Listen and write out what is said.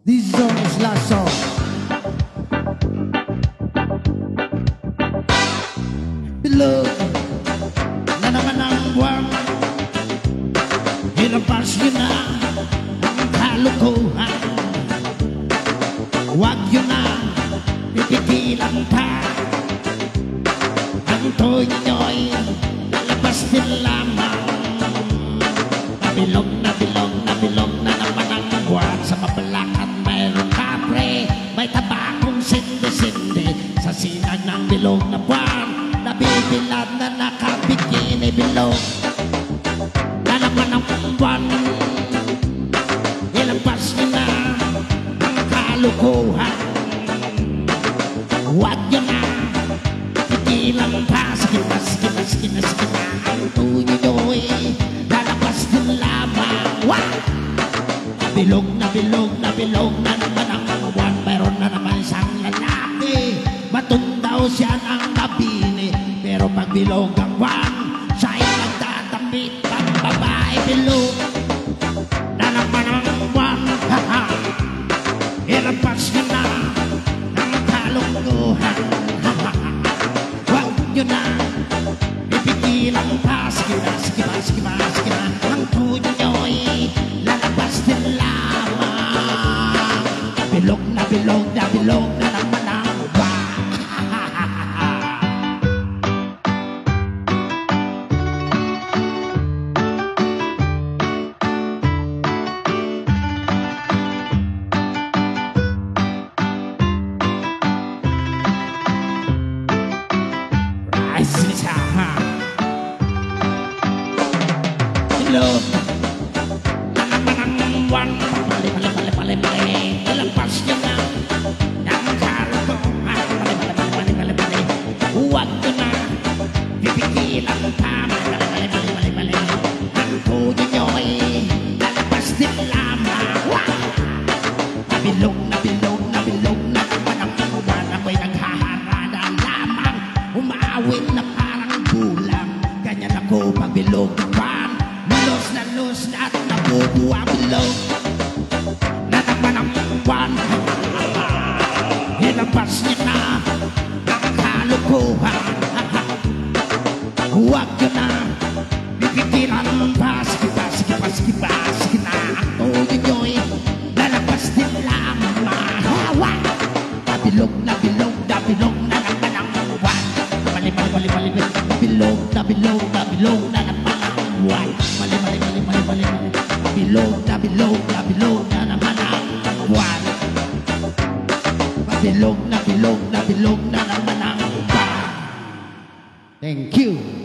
This song is last song. Bilog na naman ang buwan, ilabas nyo na ang kalukuhan. Huwag nyo na pipigilan pa ang tuloy nyo'y lalabas din lamang. Nabilog, nabilog, nabilog na naman ang buwan. Sa mabalakan mayroong kapre, may tabakong sindi-sindi. Sa sinag ng bilog na buwan, nabibilad na nakabikini. Bilog na naman ang buwan, ilabas nyo na ang kalukuhan. Huwag nyo na pigilan pa. Sige na, sige na, sige na, sige na. Ang tuloy nyo'y lalabas din lamang. Nabilog, nabilog, nabilog na naman ang buwan. Mayroon na naman isang lalaki, matundaw siya ng nabini. Pero pag bilog ang buwan, siya'y nagtatamit ng babae. Bilog na naman ang buwan, ilabas nyo na ang kalungkuhan. Huwag nyo na pipigilan pa. Sige na, sige na, sige na, sige na. Ang tuloy nyo'y lalabas din lamang. Nabilog, nabilog, nabilog na naman ang buwan. Bilog na naman ang buwan. Mali, mali, mali, mali, mali. Ilabas nyo na ang kalukuhan. Mali, mali, mali, mali, mali, mali. Huwag nyo na pipigilan pa. Mali, mali, mali, mali, mali, mali. Ang tuloy nyo'y lalabas din lamang. Nabilog, nabilog, nabilog na naman ang buwan. Ako'y naghaharada lamang, umawit na parang bulang. Ganyan ako pag bilog ng buwan. Los na los na at nabubuha. Bilog na naman ang buwan, ilabas niya na ang kalukuhan. Huwag nyo na pipigilan pa. Sige pa, sige pa, sige pa, sige na. Ang tuloy nyo'y lalabas din lamang. Nabilog, nabilog, nabilog na naman ang buwan. Mali, mali, mali, mali, mali. Nabilog, nabilog, nabilog na naman ang buwan. Mali, mali, mali, mali, mali, mali. Nabilog, nabilog, nabilog na naman ang buwan. Nabilog, nabilog, nabilog na naman ang buwan. Thank you.